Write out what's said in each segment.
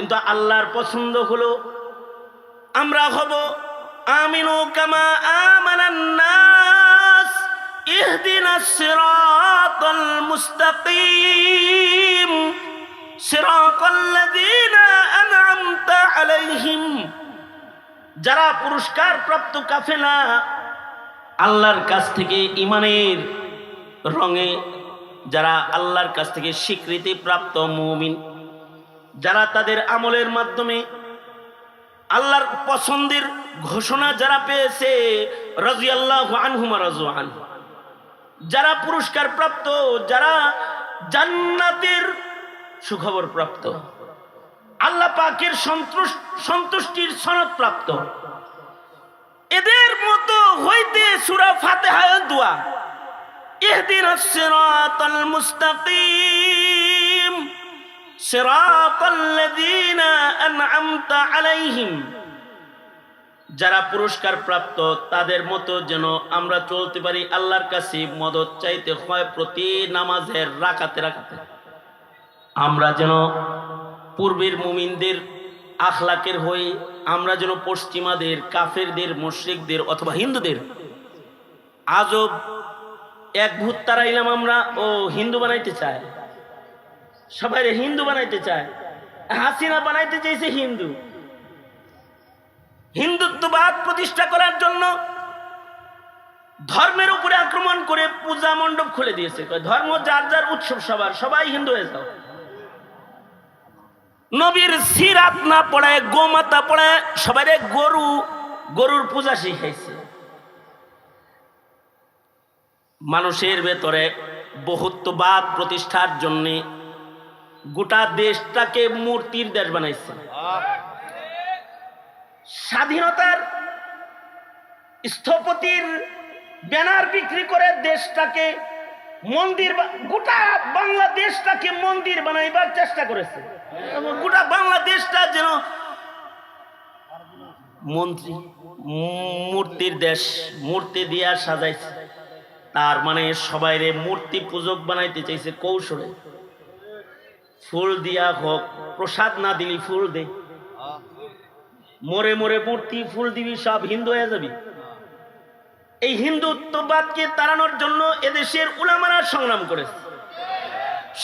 কিন্তু আল্লাহর পছন্দ হলো আমরা হব আমিনু কামা আমানান নাস ইহদিনাস সিরাতাল মুস্তাকিম সিরাতাল্লাযীনা আন'আমতা আলাইহিম। যারা পুরস্কার প্রাপ্ত কাফেলা আল্লাহর কাছ থেকে ঈমানের রঙে, যারা আল্লাহর কাছ থেকে স্বীকৃতি প্রাপ্ত মুমিন, যারা তাদের আমলের মাধ্যমে আল্লাহর পছন্দের ঘোষণা যারা পেয়েছে, রাদিয়াল্লাহু আনহুম ওয়া রাযু আনহু, যারা পুরস্কার প্রাপ্ত, যারা জান্নাতের সুখবর প্রাপ্ত, আল্লাহ পাকের সন্তুষ্টির সনদ প্রাপ্ত, এদের মতো হইতে সূরা ফাতিহার দোয়া ইহদিনাস সিরাতাল মুস্তাকিম সিরাতাল্লাযীনা আন'আমতা আলাইহিম, যারা পুরস্কার প্রাপ্ত তাদের মতো যেন আমরা চলতে পারি। আল্লাহর কাছে মদত চাইতে হয় প্রতি নামাজের রাকাতে রাকাতে। আমরা যেন পূর্বের মুমিনদের আখলাকের হয়ে, আমরা যেন পশ্চিমাদের, কাফেরদের, মুশরিকদের অথবা হিন্দুদের আজব এক ভূত তারাইলাম আমরা, ও হিন্দু বানাইতে চায়, সবাই হিন্দু বানাইতে চায়। হাসিনা বানাইতে চাইছে হিন্দু, হিন্দুত্ববাদ প্রতিষ্ঠা করার জন্য ধর্মের উপরে আক্রমণ করে পূজা মণ্ডপ খুলে দিয়েছে। ধর্ম যার যার উৎসব, সবাই হিন্দু হয়ে যাও। নবীর সিরাত না পড়ায়, গোমাতা পড়ায়, সবাই গরুর পূজা শিখাইছে। মানুষের ভেতরে বহুত্ববাদ প্রতিষ্ঠার জন্য গোটা দেশটাকে মূর্তির দেশ বানাইছে। স্বাধীনতার স্থপতির ব্যানার বিক্রি করে দেশটাকে মন্দির, গোটা বাংলাদেশটাকে মন্দির বানাইবার চেষ্টা করেছে। গোটা বাংলাদেশটা যেন মূর্তির দেশ, মূর্তি দিয়া সাজাইছে। তার মানে সবাইরে মূর্তি পূজক বানাইতে চাইছে কৌশলে। ফুল দিয়া হোক, প্রসাদ না দিলি ফুল দে, মোরে মোরে মূর্তি ফুল দিবি, সব হিন্দু হয়ে যাবি। এই হিন্দুত্ববাদকে তাড়ানোর জন্য এদেশের উলামারা সংগ্রাম করেছে।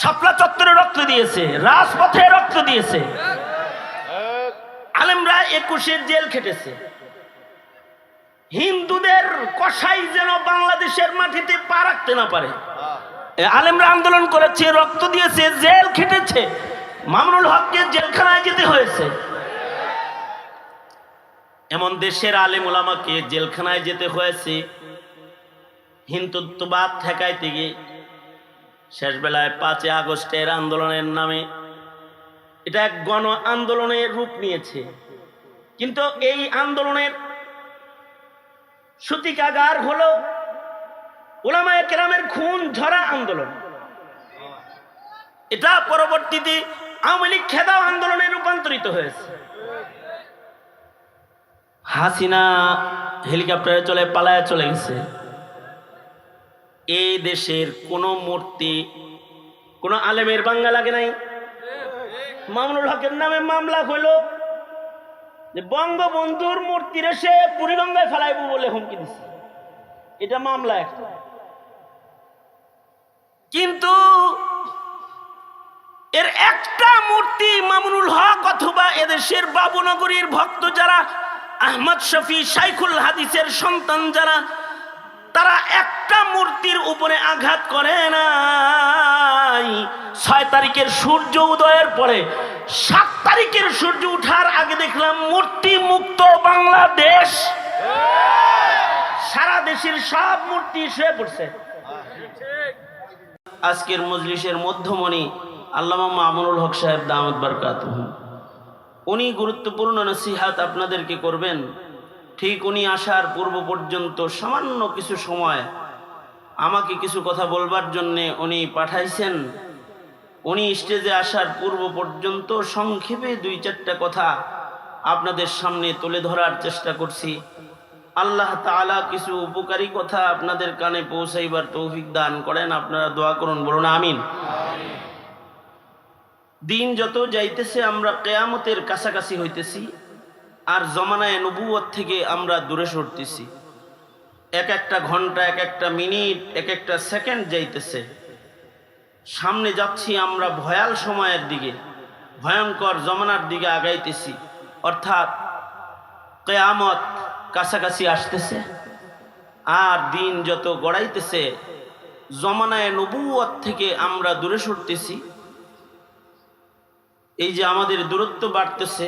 শাপলা চত্বরে রক্ত দিয়েছে, রাজপথে রক্ত দিয়েছে, আলেমরা 21 জেল খেটেছে। হিন্দুদের কসাই যেন বাংলাদেশের মাটিতে পা রাখতে না পারে, আলেমরা আন্দোলন করেছে, রক্ত দিয়েছে, জেল খেটেছে। মামুনুল হককে জেলখানায় যেতে হয়েছে। এমন দেশের আলেম ওলামাকে জেলখানায় যেতে হয়েছে হিন্দুত্ববাদ ঠেকাইতে গিয়ে। শেষ বেলায় 5 আগস্টের আন্দোলনের নামে এটা এক গণ আন্দোলনের রূপ নিয়েছে। কিন্তু এই আন্দোলনের সূতিকাগার হলো উলামায়ে কেরামের খুন ঝরা আন্দোলন। এটা পরবর্তীতে আওয়ামী লীগ খেদাও আন্দোলনে রূপান্তরিত হয়েছে। হাসিনা হেলিকপ্টারে চলে পালায় চলে গেছে। এই দেশের কোন মূর্তি কোন আলেমের বাঙ্গা লাগে নাই। মামুনুল হকের নামে মামলা হইল যে বঙ্গবন্ধুর মূর্তির এসে বুড়িগঙ্গায় ফেলাইব বলে হুমকি দিচ্ছে। এটা মামলা একটা। কিন্তু এর একটা মূর্তি মামুনুল হক অথবা এদেশের বাবুনগরীর ভক্ত যারা, আহমদ শফি শাইখুল হাদিসের সন্তান যারা, তারা একটা মূর্তির উপরে আঘাত করে নাই। 6 তারিখের সূর্য উদয়ের পরে 7 তারিখের সূর্য উঠার আগে দেখলাম মূর্তি মুক্ত বাংলাদেশ। সারা দেশের সব মূর্তি শুয়ে পড়ছে। আজকের মজলিসের মধ্যমণি আল্লামা মামুনুল হক সাহেব দামাত বারকাতুহু, উনি গুরুত্বপূর্ণ নসিহাত আপনাদেরকে করবেন। ঠিক উনি আসার পূর্ব পর্যন্ত সামান্য কিছু সময় আমাকে কিছু কথা বলবার জন্যে উনি পাঠাইছেন। উনি স্টেজে আসার পূর্ব পর্যন্ত সংক্ষেপে 2-4টা কথা আপনাদের সামনে তুলে ধরার চেষ্টা করছি। আল্লাহ তাআলা কিছু উপকারী কথা আপনাদের কানে পৌঁছাইবার তৌফিক দান করেন। আপনারা দোয়া করুন, বলুন আমিন। দিন যত যাইতেছে আমরা কিয়ামতের কাছাকাছি হইতেছি, আর জমানায়ে নবুয়ত থেকে আমরা দূরে সরতেছি। এক একটা ঘন্টা, এক একটা মিনিট, এক একটা সেকেন্ড যাইতেছে, সামনে যাচ্ছি আমরা ভয়াল সময়ের দিকে, ভয়ঙ্কর জমানার দিকে আগাইতেছি। অর্থাৎ কিয়ামত কাছাকাছি আসতেছে, আর দিন যত গড়াইতেছে জমানায়ে নবুয়ত থেকে আমরা দূরে সরতেছি। এই যে আমাদের দূরত্ব বাড়তেছে,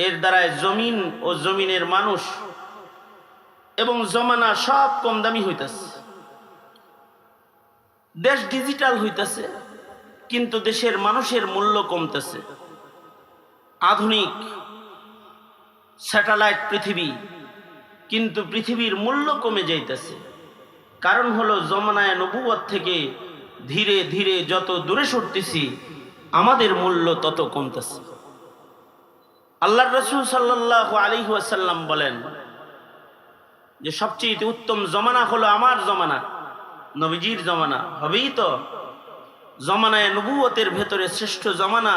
এর দ্বারায় জমিন ও জমিনের মানুষ এবং জমানা সব কম দামি হইতেছে। দেশ ডিজিটাল হইতেছে, কিন্তু দেশের মানুষের মূল্য কমতেছে। আধুনিক স্যাটেলাইট পৃথিবী, কিন্তু পৃথিবীর মূল্য কমে যাইতেছে। কারণ হলো জমানায়ে নবুয়ত থেকে ধীরে ধীরে যত দূরে সরতেছি আমাদের মূল্য তত কমতেছে। আল্লাহর রাসূল সাল্লাল্লাহু আলাইহি ওয়াসাল্লাম বলেন যে সবচেয়ে উত্তম জমানা হলো আমার জমানা, নবীজির জমানা। হবেই তো, জমানায়ে নবুয়তের ভেতরে শ্রেষ্ঠ জমানা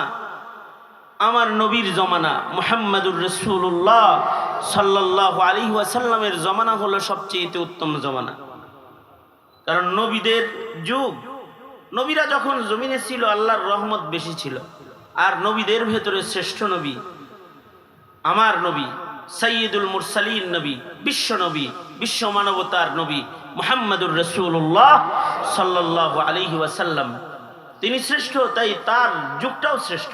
আমার নবীর জমানা, মুহাম্মাদুর রাসূলুল্লাহ সাল্লাল্লাহু আলাইহি ওয়াসাল্লামের জমানা হলো সবচেয়ে উত্তম জমানা। কারণ নবীদের যুগ, নবীরা যখন জমিনে ছিল আল্লাহর রহমত বেশি ছিল। আর নবীদের ভেতরে শ্রেষ্ঠ নবী আমার নবী, সাইয়্যিদুল মুরসালিন নবী, বিশ্ব নবী, বিশ্ব মানবতার নবী মুহাম্মাদুর রাসূলুল্লাহ সাল্লাল্লাহু আলাইহি ওয়াসাল্লাম। তিনি শ্রেষ্ঠ, তাই তার যুগটাও শ্রেষ্ঠ।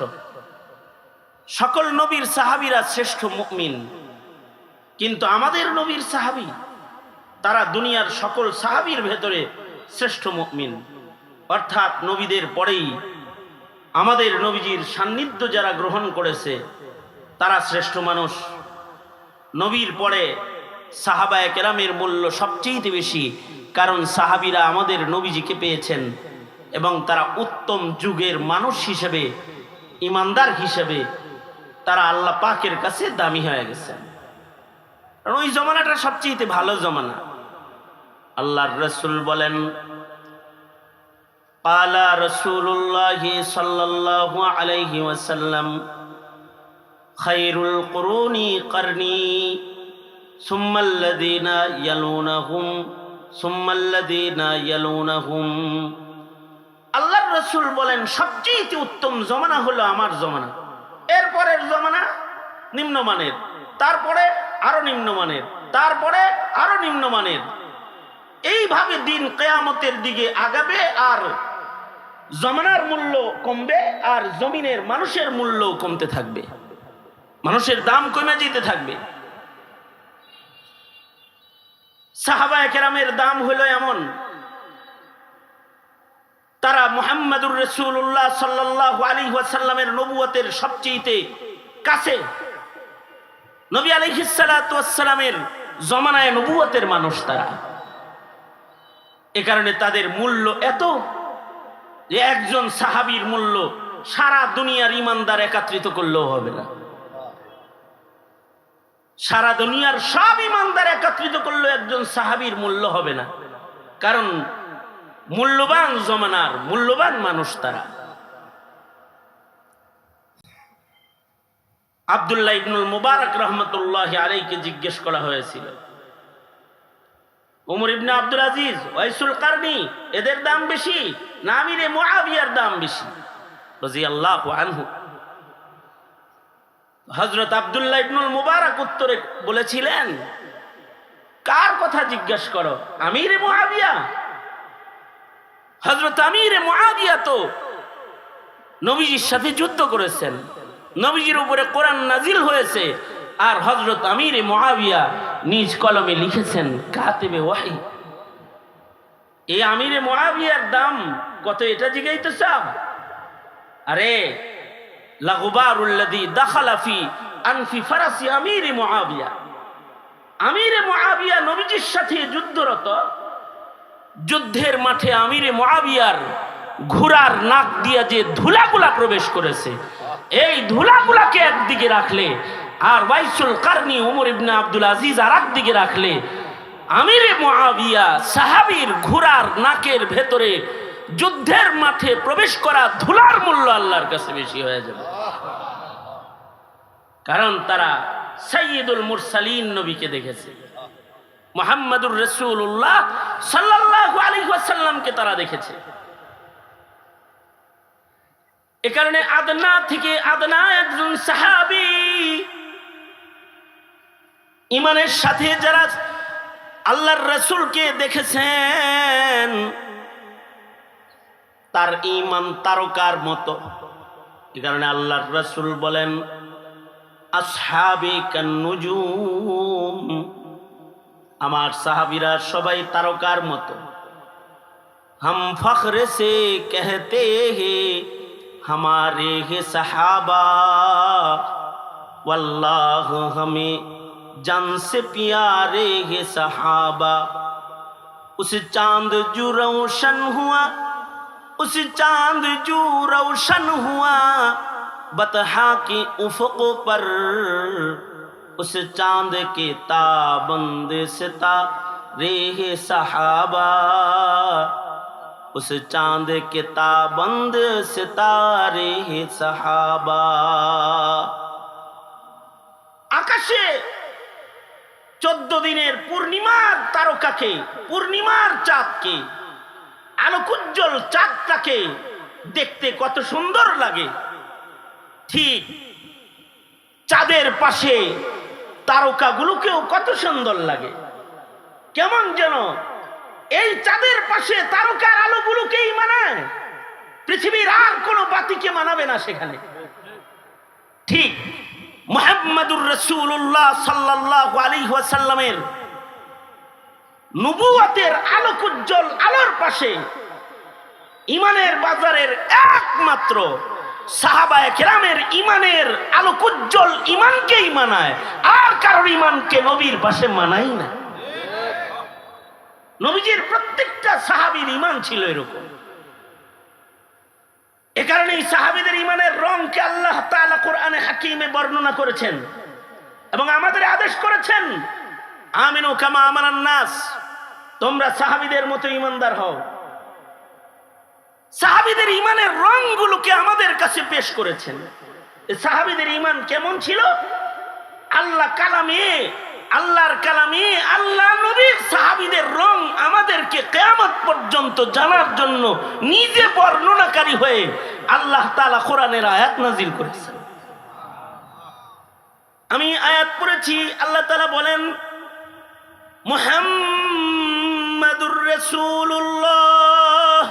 সকল নবীর সাহাবীরা শ্রেষ্ঠ মুমিন, কিন্তু আমাদের নবীর সাহাবী তারা দুনিয়ার সকল সাহাবীর ভেতরে শ্রেষ্ঠ মুমিন। অর্থাৎ নবীদের পরেই আমাদের নবীজির সান্নিধ্য যারা গ্রহণ করেছে তারা শ্রেষ্ঠ মানুষ। নবীর পরে সাহাবায়ে কেরামের মূল্য সবচেয়ে বেশি, কারণ সাহাবীরা আমাদের নবীজিকে পেয়েছেন এবং তারা উত্তম যুগের মানুষ হিসেবে, ইমানদার হিসেবে তারা আল্লাহ পাকের কাছে দামি হয়ে গেছেন। কারণ ওই জমানাটা সবচেয়ে ভালো জমানা। আল্লাহর রাসূল বলেন, ক্বালা রাসূলুল্লাহি সাল্লাল্লাহু আলাইহি ওয়াসাল্লাম, খায়রুল কুরুনি করনি সুম্মাল্লাযীনা ইয়ালুনাহুম সুম্মাল্লাযীনা ইয়ালুনাহুম। আল্লাহর রাসূল বলেন সবচেয়ে উত্তম জমানা হলো আমার জমানা, এরপরের জমানা নিম্নমানের, তারপরে আরো নিম্নমানের, তারপরে আরো নিম্নমানের। এইভাবে দিন কিয়ামতের দিকে আগাবে, আর জমানার মূল্য কমবে, আর জমিনের মানুষের মূল্য কমতে থাকবে, মানুষের দাম কমে যেতে থাকবে। সাহাবায়ে কেরামের দাম হলো এমন, তারা মুহাম্মাদুর রাসূলুল্লাহ সাল্লাল্লাহু আলাইহি ওয়াসাল্লামের নবুয়তের সবচেয়ে কাছে, নবী আলাইহিস সালাতু ওয়াস সালামের জমানায়ে নবুয়তের মানুষ তারা। এ কারণে তাদের মূল্য এত যে একজন সাহাবীর মূল্য সারা দুনিয়ার ইমানদার একত্রিত করলেও হবে না। সারা দুনিয়ার সব ইমানদার একত্রিত করলেও একজন সাহাবীর মূল্য হবে না, কারণ মূল্যবান জমানার মূল্যবান মানুষ তারা। আব্দুল্লাহ ইবনুল মুবারক রাহমাতুল্লাহি আলাইহিকে জিজ্ঞেস করা হয়েছিল, ওমর ইবনে আব্দুল আজিজ, ওয়াইসুল কারনি এদের দাম বেশি না আমিরে মুআবিয়ার দাম বেশি রাদিয়াল্লাহু আনহু? হযরত আব্দুল্লাহ ইবনুল মুবারক উত্তরে বলেছিলেন, কার কথা জিজ্ঞেস করো, আমিরে মুআবিয়া? হযরত আমিরে মুআবিয়া তো নবীজির সাথে যুদ্ধ করেছেন, নবীজির উপরে কোরআন নাজিল হয়েছে, আর হযরত আমিরে মুআবিয়া নিজ কলমে লিখেছেন কাতিবে ওয়াহি। এই আমিরে মুআবিয়ার দাম কত এটা জিজ্ঞাইতে চাও? আরে লাগুবারুল্লাযী দাখালা ফি আনফি ফারাসি আমিরে মুআবিয়া। আমিরে মুআবিয়া নবীজির সাথে যুদ্ধরত, যুদ্ধের মাঠে আমিরে মুআবিয়ার ঘোড়ার নাক দিয়া যে ধুলাগুলা প্রবেশ করেছে, এই ধুলাগুলাকে একদিকে রাখলে, আর ওয়াইসুল কারনি ওমর ইবনে আব্দুল আজিজ আর একদিকে রাখলে, আমিরে মুআবিয়া সাহাবীর ঘোড়ার নাকের ভেতরে যুদ্ধের মাঠে প্রবেশ করা ধুলার মূল্য আল্লাহর কাছে বেশি হয়ে যাবে, কারণ তারা সাইয়্যিদুল মুরসালিন নবীকে দেখেছে, মুহাম্মাদুর রাসূলুল্লাহ সাল্লাল্লাহু আলাইহি ওয়াসাল্লামকে তারা দেখেছে। এ কারণে আদনা থেকে আদনা একজন সাহাবী, ঈমানের সাথে যারা আল্লাহর রাসূলকে দেখেছেন তার ঈমান তারকার মতো। এ কারণে আল্লাহর রাসূল বলেন আসহাবি কান্নুজুম, আমার সাহাবীরা সবাই তারকার মতো। हम फख्र से कहते हैं हमारे हैं सहाबा, वल्लाह हमें जान से प्यारे हैं सहाबा। उस चांद जो रोशन हुआ, उस चांद जो रोशन हुआ बतहा के उफ़क़ पर, उस चांद के ताबंद सितारे हैं सहाबा, उस चांद के ताबंद सितारे हैं सहाबा। আকাশে 14 দিনের পূর্ণিমার তারকাকে, পূর্ণিমার চাঁদকে, আলোকোজ্জ্বল চাঁদটাকে দেখতে কত সুন্দর লাগে, ঠিক চাঁদের পাশে তারকাগুলোকেও কত সুন্দর লাগে। কেমন যেন এই চাঁদের পাশে তারকার আলোগুলোকেই মানায়, পৃথিবীর আর কোনো বাতিকে মানাবে না সেখানে। ঠিক মুহাম্মাদুর রাসূলুল্লাহ সাল্লাল্লাহু আলাইহি ওয়াসাল্লামের নবুয়তের আলোকোজ্জ্বল আলোর পাশে ঈমানের বাজারের একমাত্র সাহাবায়ে কেরামের ঈমানের আলোকোজ্জ্বল ঈমানকেই মানায়, আর কারোর ঈমানকে নবীর পাশে মানাই না। নবীজির প্রত্যেকটা সাহাবীর ঈমান ছিল এরকম। এ কারণেই সাহাবীদের ঈমানের রংকে আল্লাহ তাআলা কোরআনে হাকিমে বর্ণনা করেছেন এবং আমাদের আদেশ করেছেন আমিনু কামা আমানান নাস, তোমরা সাহাবীদের মতো ঈমানদার হও। সাহাবীদের ঈমানের রংগুলোকে আমাদের কাছে পেশ করেছেন। এই সাহাবীদের ঈমান কেমন ছিল? আল্লাহর কালামে আল্লাহ নবীর সাহাবীদের রং আমাদেরকে কিয়ামত পর্যন্ত জানার জন্য নিজে বর্ণনাকারী হয়ে আল্লাহ তাআলা কোরআনের আয়াত নাযিল করেছেন। আমি আয়াত পড়েছি, আল্লাহ তাআলা বলেন মুহাম্মাদুর রাসূলুল্লাহ,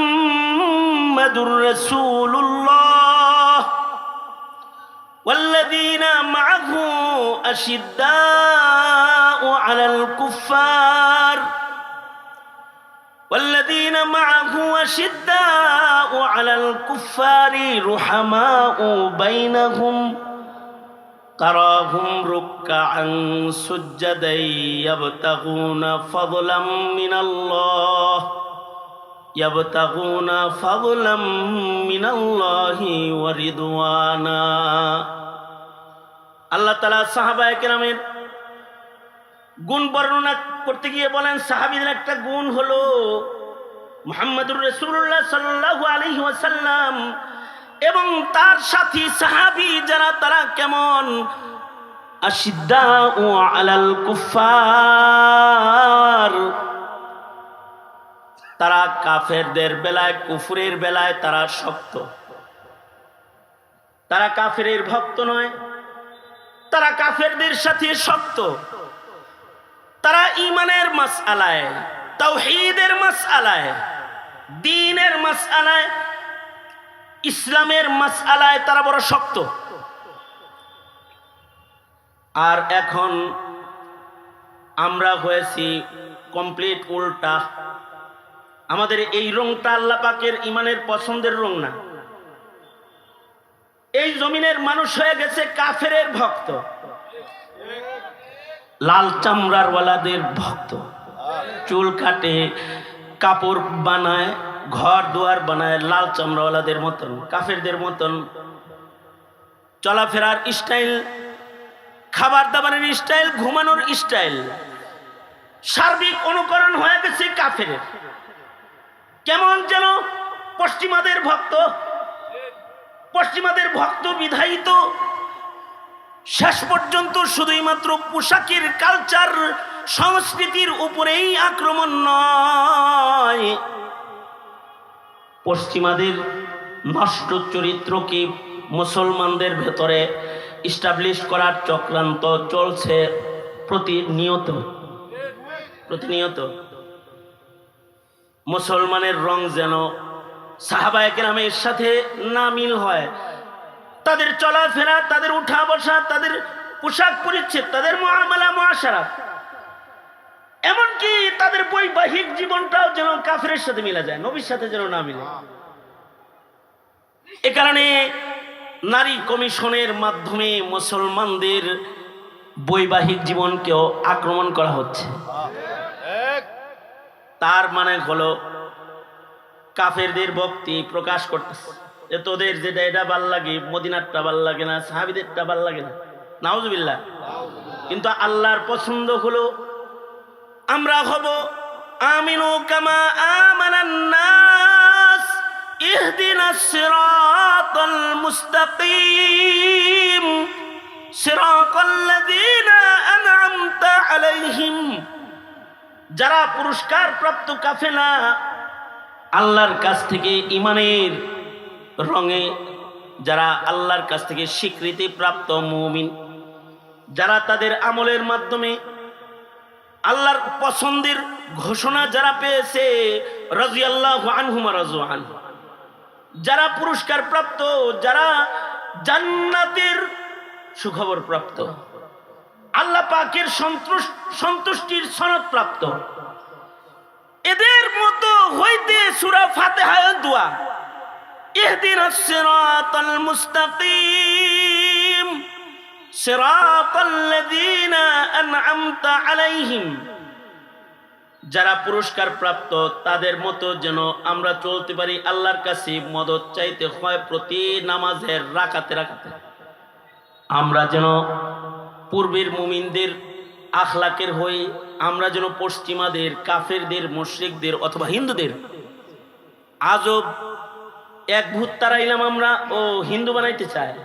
মুহাম্মাদুর রাসূলুল্লাহ والذين معه أشداء على الكفار، والذين معه أشداء على الكفار رحماء بينهم تراهم ركعا سجدا يبتغون فضلا من الله، يبتغون فضلا من الله ورضوانا। আল্লাহ তাআলা সাহাবায়ে কেরামের গুণ বর্ণনা করতে গিয়ে বলেন সাহাবীদের একটা গুণ হলো মুহাম্মাদুর রাসূলুল্লাহ সাল্লাল্লাহু আলাইহি ওয়াসাল্লাম এবং তার সাথী সাহাবী যারা তারা কেমন, আশিদ্দাউ আলাল কুফার, তারা কাফেরদের বেলায়, কুফরের বেলায় তারা শক্ত, তারা কাফেরের ভক্ত নয়, তারা কাফেরদের সাথে শক্ত, তারা ঈমানের মাসআলায়, তাওহীদের মাসআলায়, দ্বীনের মাসআলায়, ইসলামের মাসআলায় তারা বড় শক্ত। আর এখন আমরা হয়েছি কমপ্লিট উল্টা। আমাদের এই রংটা আল্লাহ পাকের ঈমানের পছন্দের রং না। এই জমিনের মানুষ হয়ে গেছে কাফেরের ভক্ত, লাল চামড়ার ওয়ালাদের ভক্ত, চুল কাটে, কাপড় বানায়, ঘর দুয়ার বানায় লাল চামড়াওয়ালাদের মতন, কাফেরদের মতন। চলাফেরার স্টাইল, খাবার দাবারের স্টাইল, ঘুমানোর স্টাইল সার্বিক অনুকরণ হয়ে গেছে কাফেরের। কেমন যেন পশ্চিমাদের ভক্ত বিধায়িত শেষ পর্যন্ত শুধুই মাত্র পোশাকের কালচার সংস্কৃতির উপরেই আক্রমণ নয়, পশ্চিমাদের নষ্ট চরিত্রকে মুসলমানদের ভেতরে ইস্টাবলিশ করার চক্রান্ত চলছে প্রতিনিয়ত। মুসলমানের রং যেন সাহাবায়ে কেরামের সাথে না মিল হয়, তাদের চলাফেরা, তাদের উঠা বসা, তাদের পোশাক পরিচ্ছদ, তাদের মুআমালা মুআশারাত, এমনকি তাদের বৈবাহিক জীবনটাও যেন কাফেরের সাথে মিলা যায়, নবীর সাথে যেন না মিলে। এ কারণে নারী কমিশনের মাধ্যমে মুসলমানদের বৈবাহিক জীবনকেও আক্রমণ করা হচ্ছে। তার মানে হলো কাফেরদের ভক্তি প্রকাশ করতেছে, যে তোদের যেটা এটা ভাল লাগে, মদিনারটা ভাল লাগে না, সাহাবীদেরটা ভাল লাগে না, নাউজুবিল্লাহ। কিন্তু আল্লাহর পছন্দ হলো আমরা হব আমিনু কামা আমানান নাস ইহদিনাস সিরাতাল মুস্তাকিম সিরাতাল্লাযীনা আন'আমতা আলাইহিম। যারা পুরস্কার প্রাপ্ত কাফেলা, আল্লাহর কাছ থেকে ঈমানের রঙে যারা আল্লাহর কাছ থেকে স্বীকৃতি প্রাপ্ত মুমিন, যারা তাদের আমলের মাধ্যমে আল্লাহর পছন্দের ঘোষণা যারা পেয়েছে, রাদিয়াল্লাহু আনহুম ওয়া রাযু আনহু, যারা পুরস্কার প্রাপ্ত, যারা জান্নাতের সুখবর প্রাপ্ত, আল্লাহ পাকের সন্তুষ্টির সনদ প্রাপ্ত, এদের মতো হইতে সূরা ফাতিহার দোয়া ইহদিনাস সিরাতাল মুস্তাকিম সিরাতাল্লাযীনা আন'আমতা আলাইহিম, যারা পুরস্কার প্রাপ্ত তাদের মতো যেন আমরা চলতে পারি। আল্লাহর কাছে মদত চাইতে হয় প্রতি নামাজের রাকাতে রাকাতে। আমরা যেন পূর্বের মুমিনদের আখলাকের হই, আমরা যেন পশ্চিমাদের, কাফেরদের, মুশরিকদের অথবা হিন্দুদের আজব এক ভূত তারাইলাম আমরা, ও হিন্দু বানাইতে চায়,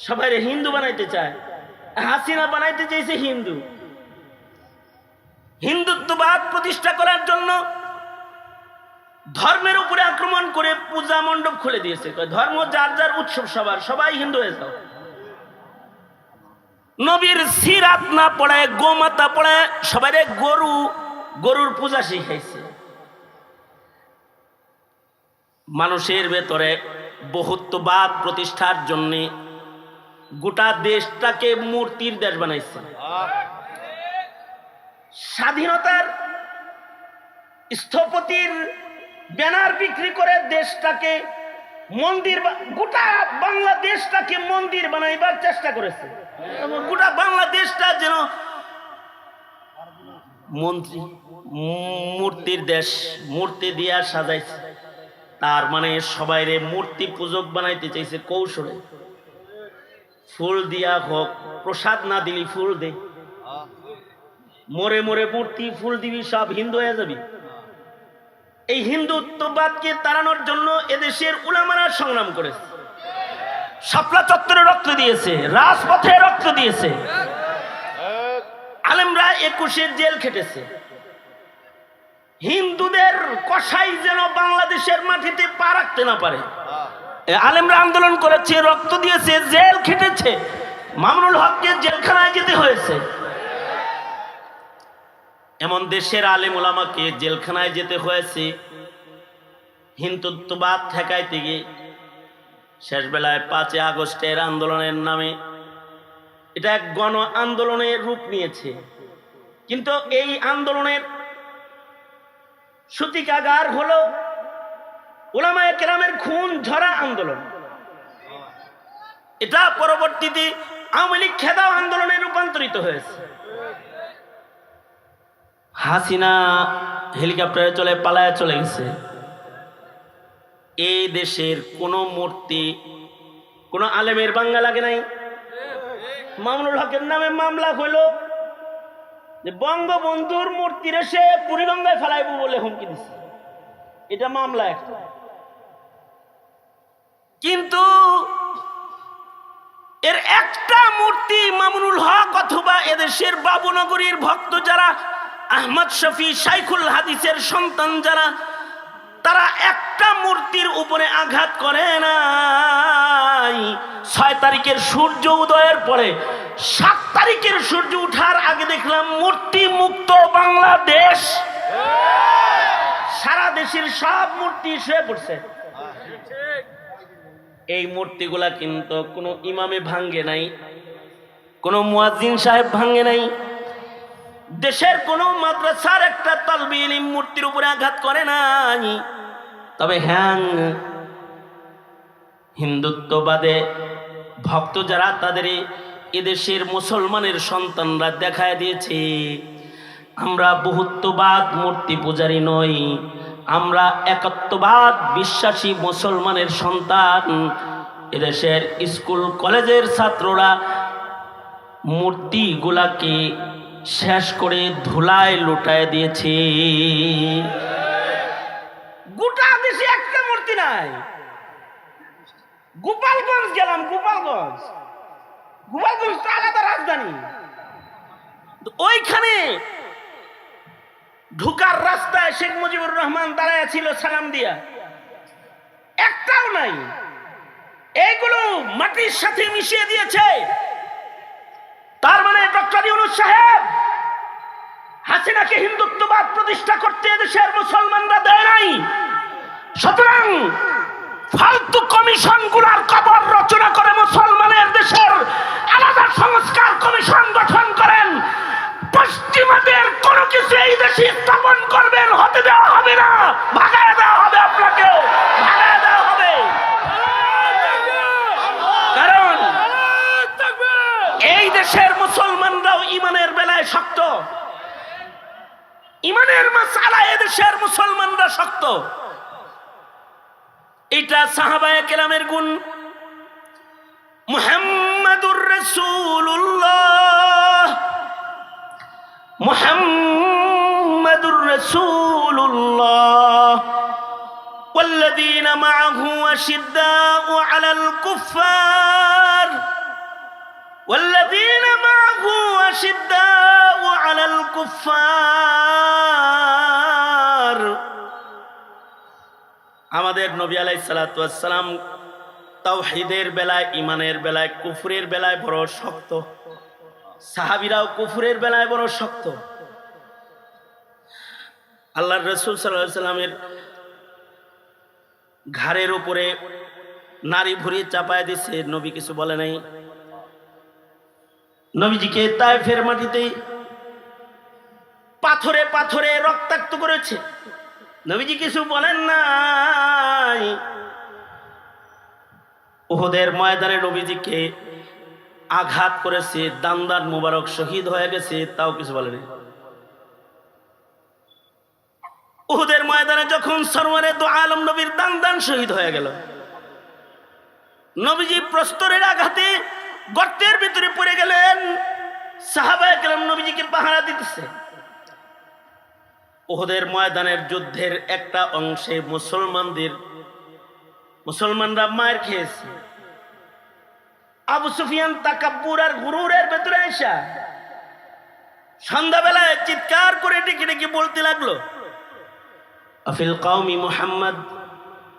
সবাই হিন্দু বানাইতে চায়। হাসিনা বানাইতে চাইছে হিন্দু, হিন্দুত্ববাদ প্রতিষ্ঠা করার জন্য ধর্মের উপরে আক্রমণ করে পূজা মণ্ডপ খুলে দিয়েছে। ধর্ম যার যার উৎসব, সবাই হিন্দু হয়ে যাও। নবীর সিরাত না পড়ায়, গোমাতা পড়ায়, সবাই গরুর পূজা শিখাইছে। মানুষের ভেতরে বহুত্ববাদ প্রতিষ্ঠার জন্য গোটা দেশটাকে মূর্তির দেশ বানাইছে। স্বাধীনতার স্থপতির ব্যানার বিক্রি করে দেশটাকে মন্দির, গোটা বাংলাদেশটাকে মন্দির বানাইবার চেষ্টা করেছে। গোটা বাংলাদেশটা যেন মূর্তির দেশ, মূর্তি দিয়া সাজাইছে। তার মানে সবাইরে মূর্তি পূজক বানাইতে চাইছে কৌশলে। ফুল দিয়া হোক, প্রসাদ না দিলি ফুল দে, মোরে মোরে মূর্তি ফুল দিবি, সব হিন্দু হয়ে যাবি। এই হিন্দুত্ববাদকে তাড়ানোর জন্য এদেশের উলামারা সংগ্রাম করেছে, শাপলা চত্বরে রক্ত দিয়েছে, রাজপথে রক্ত দিয়েছে, আলেমরা 21 জেল খেটেছে। হিন্দুদের কসাই যেন বাংলাদেশের মাটিতে পা রাখতে না পারে, আলেমরা আন্দোলন করেছে, রক্ত দিয়েছে, জেল খেটেছে। মামুনুল হককে জেলখানায় যেতে হয়েছে। এমন দেশের আলেম ওলামাকে জেলখানায় যেতে হয়েছে হিন্দুত্ববাদ ঠেকাইতে গিয়ে। শেষ বেলায় 5 আগস্টের আন্দোলনের নামে এটা এক গণ আন্দোলনের রূপ নিয়েছে। কিন্তু এই আন্দোলনের সূতিকাগার হলো উলামায়ে কেরামের খুন ঝরা আন্দোলন। এটা পরবর্তীতে আওয়ামী লীগ খেদাও আন্দোলনে রূপান্তরিত হয়েছে। হাসিনা হেলিকপ্টারে চলে পালায় চলে গেছে। এই দেশের কোন মূর্তি কোন আলেমের বাঙ্গা লাগে নাই। মামুনুল হকের নামে মামলা হইল, যে বঙ্গবন্ধুর মূর্তির সে বুড়িগঙ্গায় ফেলাইব বলে হুমকি দিচ্ছে, এটা মামলা একটা। কিন্তু এর একটা মূর্তি মামুনুল হক অথবা এদেশের বাবুনগরীর ভক্ত যারা, আহমদ শফি শাইখুল হাদিসের সন্তান যারা, তারা একটা মূর্তির উপরে আঘাত করে নাই। 6 তারিখের সূর্য উদয়ের পরে 7 তারিখের সূর্য উঠার আগে দেখলাম মূর্তি মুক্ত বাংলাদেশ। সারা দেশের সব মূর্তি শুয়ে পড়ছে। এই মূর্তিগুলা কিন্তু কোনো ইমামে ভাঙ্গে নাই, কোনো মুয়াজ্জিন সাহেব ভাঙ্গে নাই, দেশের কোনো মাদ্রাসার একটা তালবে ইলম মূর্তির উপরে আঘাত করে নাই। তবে হ্যাঁ, হিন্দুত্ববাদে ভক্ত যারা, তাদের এদেশের মুসলমানের সন্তানরা দেখায় দিয়েছে আমরা বহুত্ববাদ মূর্তি পূজারী নই, আমরা একত্ববাদ বিশ্বাসী মুসলমানের সন্তান। এদেশের স্কুল কলেজের ছাত্ররা মূর্তিগুলাকে শেষ করে ধুলায় লুটায় দিয়েছে। গোটা দেশে একটা মূর্তি নাই। গোপালগঞ্জ গেলাম, গোপালগঞ্জ তো আলাদা রাজধানী, ওইখানে ঢুকার রাস্তায় শেখ মুজিবুর রহমান দাঁড়ায় ছিল সালাম দিয়া, একটাও নাই। এইগুলো মাটির সাথে মিশিয়ে দিয়েছে। তার মানে ডক্টর ইউনূস সাহেব হাসিনাকে হিন্দুত্ববাদ প্রতিষ্ঠা করতে দেশের মুসলমানরা দেয় নাই। সুতরাং ফালতু কমিশনগুলোর কবর রচনা করে মুসলমানের দেশের আলাদা সংস্কার কমিশন গঠন করেন। পশ্চিমাদের কোনো কিছু এই দেশে স্থাপন করবেন হতে দেওয়া হবে না, ভাগায় দেওয়া হবে, আপনাকে ভাগায় দেওয়া হবে। কারণ এই দেশের মুসলমানরাও ইমানের বেলায় শক্ত, ইমানের মাসআলায় এদেশের মুসলমানরা শক্ত। এটা সাহাবায়ে কেরামের গুণ। মুহাম্মাদুর রাসূলুল্লাহ, মুহাম্মাদুর রাসূলুল্লাহ والذين معه أشداء على الكفار والذين معه أشداء على الكفار। আমাদের নবী আলাইহিস সালাতু ওয়াস সালাম তাওহীদের বেলায়, ইমানের বেলায়, কুফরের বেলায় বড় শক্ত। সাহাবীরাও কুফরের বেলায় বড় শক্ত। আল্লাহর রাসূল সাল্লাল্লাহু আলাইহি সাল্লামের ঘাড়ের উপরে নারী ভুঁড়ি চাপায় দিছে, নবী কিছু বলে নাই। নবীজিকে তায়েফের মাটিতে পাথরে পাথরে রক্তাক্ত করেছে, নবীজি কিছু বলেন নাই। উহুদের ময়দানে নবীজিকে আঘাত করেছে, দান্দান মুবারক শহীদ হয়ে গেছে, তাও কিছু বলেনি। উহুদের ময়দানে যখন সরওয়ারে দু আলম নবীর দান্দান শহীদ হয়ে গেল, নবীজি প্রস্তরের আঘাতে গর্তের ভিতরে পড়ে গেলেন। সাহাবায়ে কেরাম নবীজিকে পাহারা দিতেছে। উহুদের ময়দানের যুদ্ধের একটা অংশে মুসলমানরা মার খেয়েছে। আবু সুফিয়ান তাকাব্বুর আর গুরুরের ভেতরে আসা সন্ধ্যাবেলায় চিৎকার করে ডেকে ডেকে বলতে লাগলো, আফিল কওমি মুহাম্মদ,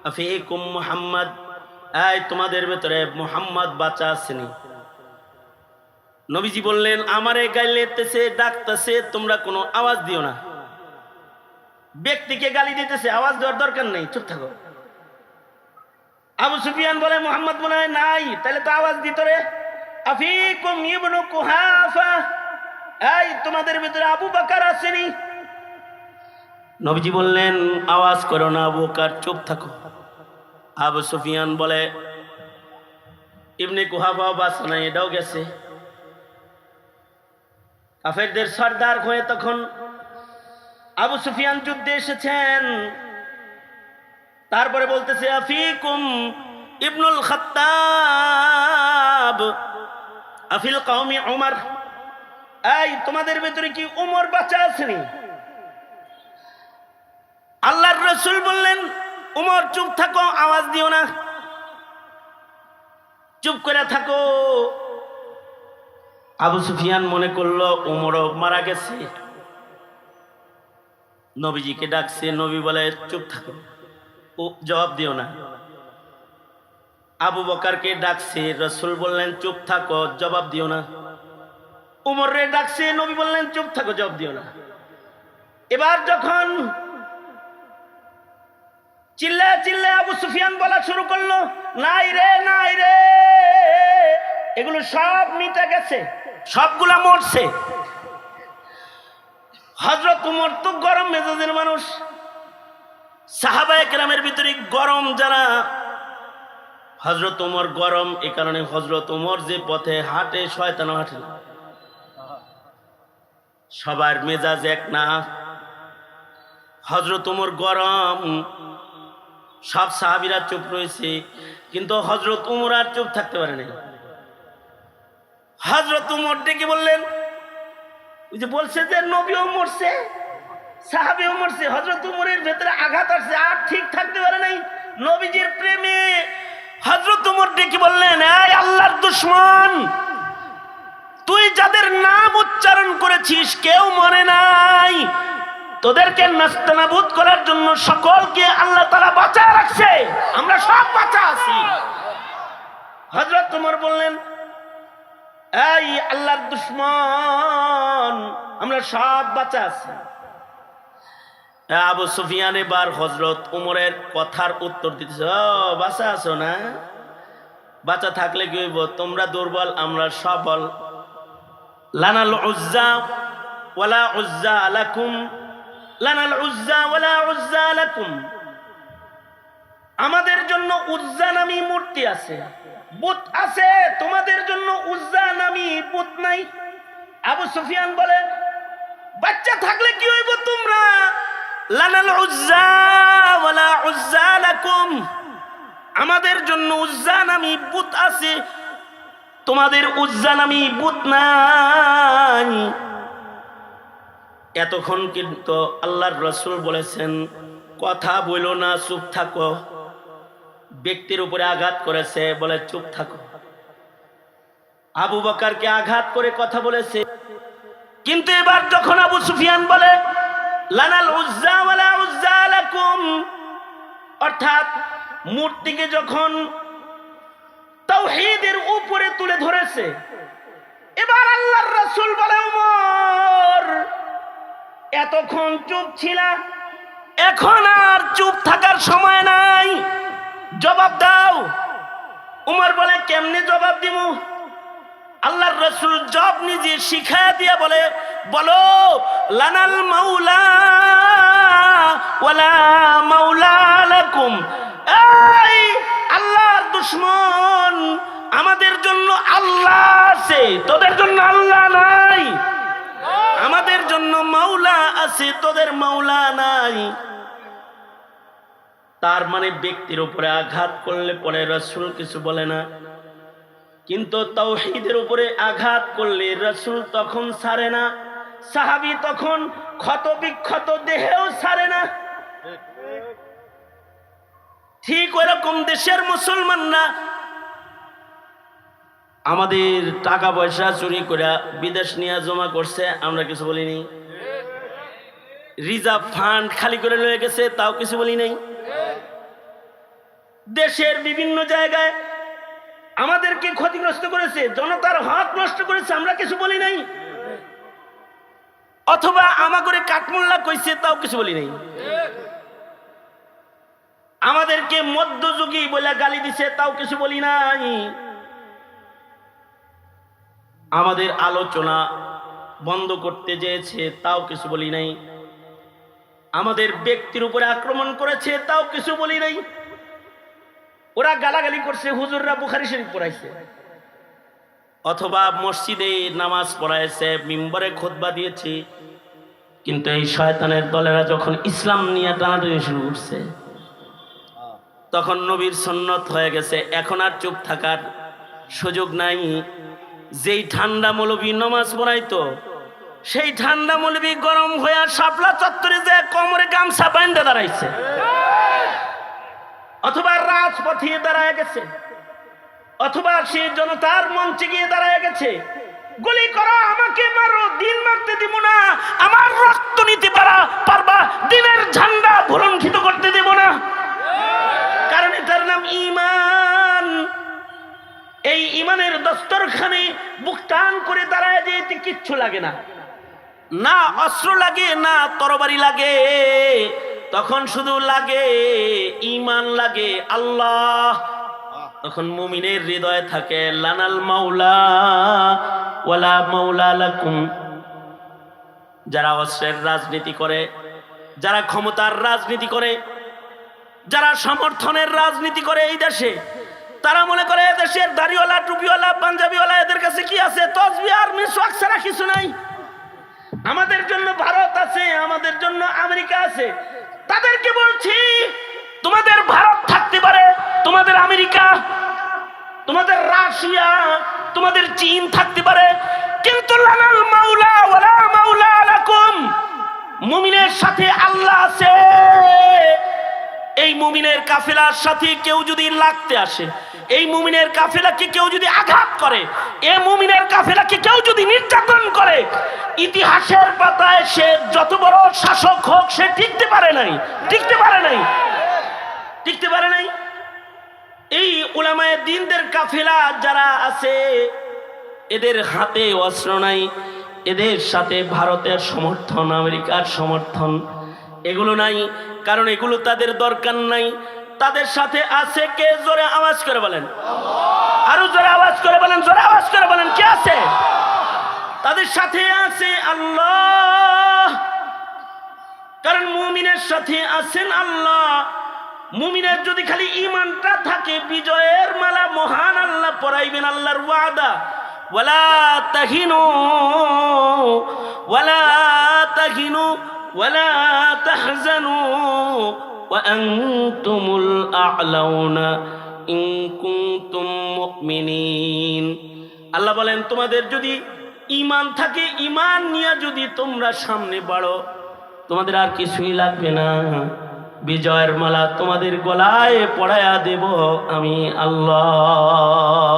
আফিকুম মুহাম্মদ, এই তোমাদের ভেতরে মুহাম্মদ বাঁচা আসেনি। নবীজি বললেন, আমারে গাইলেতেছে, ডাকতেছে, তোমরা কোনো আওয়াজ দিও না। ব্যক্তিকে গালি দিতেছে, আওয়াজ দেওয়ার দরকার নেই, চুপ থাকো। আবু সুফিয়ান বলে, মুহাম্মদ মনে হয় নাই, তাহলে তো আওয়াজ দিত রে। আফিকুম ইবনু কুহাফা, এই তোমাদের ভিতরে আবু বকর আসেনি। নবীজি বললেন, আওয়াজ করো না আবু বকর, চুপ থাকো। আবু সুফিয়ান বলে, ইবনে কুহাফা বাঁচা নাই, এটাও গেছে। কাফেরদের সর্দার হয়ে তখন আবু সুফিয়ান যুদ্ধে এসেছেন। তারপরে বলতেছে, আফিকুম ইবনুল খাত্তাব, আফিল কওমি উমর, এই তোমাদের ভেতরে কি উমর বাচ্চা আসেনি? আল্লাহর রাসূল বললেন, উমর চুপ থাকো, আওয়াজ দিও না, চুপ করে থাকো। আবু সুফিয়ান মনে করলো উমরও মারা গেছে, নবীজিকে ডাকছে, নবী বলে চুপ থাকো, ও জবাব দিও না। আবু বকরকে ডাকছে, রাসূল বললেন চুপ থাকো, জবাব দিও না। উমরে ডাকছে, নবী বললেন চুপ থাকো, জবাব দিও না। এবার যখন চিল্লায় চিল্লায় আবু সুফিয়ান বলা শুরু করলো, নাই রে নাই রে, এগুলো সব মিটে গেছে, সবগুলা মরছে। হযরত উমর তো গরম মেজাজের মানুষ, সাহাবায়ে কেরামের ভিতরে গরম যারা, হযরত উমর গরম। এই কারণে হযরত উমর যে পথে হাঁটে শয়তানও হাঁটে না। সবার মেজাজ এক না। হযরত উমর গরম, সব সাহাবীরা চুপ রয়েছে, কিন্তু হযরত উমর আর চুপ থাকতে পারে না। হযরত উমর ডেকে বললেন, ওই যে বলছে যে নবীও মরছে, সাহাবীও মরছে, হযরত উমরের ভেতরে আঘাত আসছে, আর ঠিক থাকতে পারে নাই নবীজির প্রেমে। হযরত উমর ডেকে বললেন, এই আল্লাহর দুশমন, তুই যাদের নাম উচ্চারণ করেছিস কেউ মরে নাই, তোদেরকে নাস্তানাবুদ করার জন্য সকলকে আল্লাহ তাআলা বাঁচায় রাখছে, আমরা সব বাঁচা আছি। হযরত উমর বললেন, এই আল্লাহর দুশমন, আমরা সব বাঁচা আছি। আবু সুফিয়ান এবার হযরত উমরের কথার উত্তর দিতেছে, ও বাঁচা আছো না? বাঁচা থাকলে কি হইব? তোমরা দুর্বল, আমরা সবল। লানাল উজ্জা ওয়ালা উজ্জা লাকুম, লানাল উজ্জা ওয়ালা উজ্জা লাকুম। আমাদের জন্য উজ্জা নামী মূর্তি আছে, বুত আছে, তোমাদের জন্য উজ্জা নামী বুত নাই। আবু সুফিয়ান বলে, বাচ্চা থাকলে কি হইব তোমরা? লানাল উজ্জা ওয়ালা উজ্জা লাকুম, আমাদের জন্য উজ্জা নামী বুত আছে, তোমাদের উজ্জা নামী বুত নাই। এতক্ষণ কিন্তু আল্লাহর রাসূল বলেছেন কথা বলো না, চুপ থাকো। ব্যক্তির উপরে আঘাত করেছে, বলে চুপ থাকো। আবু বকরকে আঘাত করে কথা বলেছে, কিন্তু এবার যখন আবু সুফিয়ান বলে লানাল উজ্জা ওয়ালা উজ্জা লাকুম, অর্থাৎ মূর্তিকে যখন তাওহীদের উপরে তুলে ধরেছে, এবার আল্লাহর রাসূল বলে, উমর এতক্ষণ চুপ ছিলা, এখন আর চুপ থাকার সময় নাই, জবাব দাও। উমর বলে, কেমনে জবাব দিব? আল্লাহর রাসূল জবাব নিজে শিখায়া দিয়া বলে, বলো লানাল মাওলা ওয়ালা মাওলা লাকুম। এই আল্লাহর দুশমন, আমাদের জন্য আল্লাহ আছে, তোদের জন্য আল্লাহ নাই। আমাদের জন্য মাওলা আছে, তোদের মাওলা নাই। তার মানে ব্যক্তির উপরে আঘাত করলে পরে রাসূল কিছু বলে না, কিন্তু তাওহীদের উপরে আঘাত করলে রাসূল তখন ছাড়ে না, সাহাবী তখন ক্ষত বিক্ষত দেহেও ছাড়ে না। ঠিক ওরকম দেশের মুসলমানরা আমাদের টাকা পয়সা চুরি করে বিদেশ নিয়ে জমা করছে, আমরা কিছু বলিনি। রিজার্ভ ফান্ড খালি করে লয়ে গেছে, তাও কিছু বলি নাই। দেশের বিভিন্ন জায়গায় আমাদেরকে ক্ষতিগ্রস্ত করেছে, জনতার হক নষ্ট করেছে, আমরা কিছু বলি নাই। অথবা আমাকে কাঠমোল্লা কইছে, তাও কিছু বলি নাই। আমাদেরকে মধ্যযুগী বলে গালি দিছে, তাও কিছু বলি নাই। আমাদের আলোচনা বন্ধ করতে চেয়েছে, তাও কিছু বলি নাই। আমাদের ব্যক্তির উপরে আক্রমণ করেছে, তাও কিছু বলি নাই। ওরা গালাগালি করছে, হুজুররা বুখারী শরীফ পড়াইছে, অথবা মসজিদে নামাজ পড়াইছে, মিম্বরে খুতবা দিয়েছে, কিন্তু এই শয়তানের দলেরা যখন ইসলাম নিয়ে টানাটানি শুরু করছে, তখন নবীর সুন্নত হয়ে গেছে, এখন আর চুপ থাকার সুযোগ নাই। যেই ঠান্ডা মৌলবী নামাজ পড়াইতো, সেই ঠান্ডা মৌলবি গরম হয়ে শাপলা চত্বরে যে কোমরে গামছা বাঁধে দাঁড়াইছে, অথবা রাজপথে দাঁড়ায় গেছে, অথবা সে জনতার মঞ্চে গিয়ে দাঁড়ায় গেছে, গুলি করো, আমাকে মারো, দিন মারতে দিব না, আমার রক্ত নিতে পারবা, দিনের ঝান্ডা ভুলুণ্ঠিত করতে দেব না। কারণ এটার নাম ঈমান। এই ঈমানের দস্তরখানে বুক টান করে দাঁড়ায় যেতে কিচ্ছু লাগে না, না অস্ত্র লাগে, না তরবারি লাগে, তখন শুধু লাগে ঈমান, লাগে আল্লাহ। তখন মুমিনের হৃদয়ে থাকে লানাল মাওলা ওয়ালা মাওলা লাকুম। যারা অস্ত্রের রাজনীতি করে, যারা ক্ষমতার রাজনীতি করে, যারা সমর্থনের রাজনীতি করে এই দেশে, তারা মনে করে দেশের দাড়িওয়ালা, টুপিওয়ালা, পাঞ্জাবিওয়ালা এদের কাছে কি আছে? তসবিহ আর মিসওয়াক ছাড়া কিছু নাই। আমাদের জন্য ভারত আছে, আমাদের জন্য আমেরিকা আছে। তাদেরকে বলছি, তোমাদের ভারত থাকতে পারে, তোমাদের আমেরিকা, তোমাদের রাশিয়া, তোমাদের চীন থাকতে পারে, কিন্তু লানাল মাওলা ওয়ালা মাওলা লাকুম, মুমিনের সাথে আল্লাহ আছে। এই মুমিনের কাফেলার সাথে কেউ যদি লাগতে আসে, এই মুমিনের কাফেলাকে কেউ যদি আঘাত করে, এই মুমিনের কাফেলাকে কেউ যদি নির্যাতন করে, ইতিহাসের পাতায় সে যত বড় শাসক হোক, সে টিকতে পারে নাই, টিকতে পারে নাই, টিকতে পারে নাই। এই উলামায়ে দ্বীনদের কাফেলা যারা আছে, এদের হাতে অস্ত্র নাই, এদের সাথে ভারতের সমর্থন, আমেরিকার সমর্থন এগুলো নাই, কারণ এগুলো তাদের দরকার নাই। তাদের সাথে আছে কে? জোরে আওয়াজ করে বলেন, আরো জোরে আওয়াজ করে বলেন, জোরে আওয়াজ করে বলেন, কে আছে? তাদের সাথে আছে আল্লাহ। কারণ মুমিনের সাথে আছেন আল্লাহ। মুমিনের যদি খালি ঈমানটা থাকে, বিজয়ের মালা মহান আল্লাহ পরাইবেন। আল্লাহর ওয়াদা, ওয়ালা তাহিনু ওয়ালা তাহিনু ওয়ালা তাহজানু ওয়া আনতুমুল আ'লাউনা ইন কুনতুম মুমিনিন। আল্লাহ বলেন, তোমাদের যদি ঈমান থাকে, ঈমান নিয়ে যদি তোমরা সামনে বাড়ো, তোমাদের আর কিছুই লাগবে না, বিজয়ের মালা তোমাদের গলায় পড়ায়া দেব আমি আল্লাহ।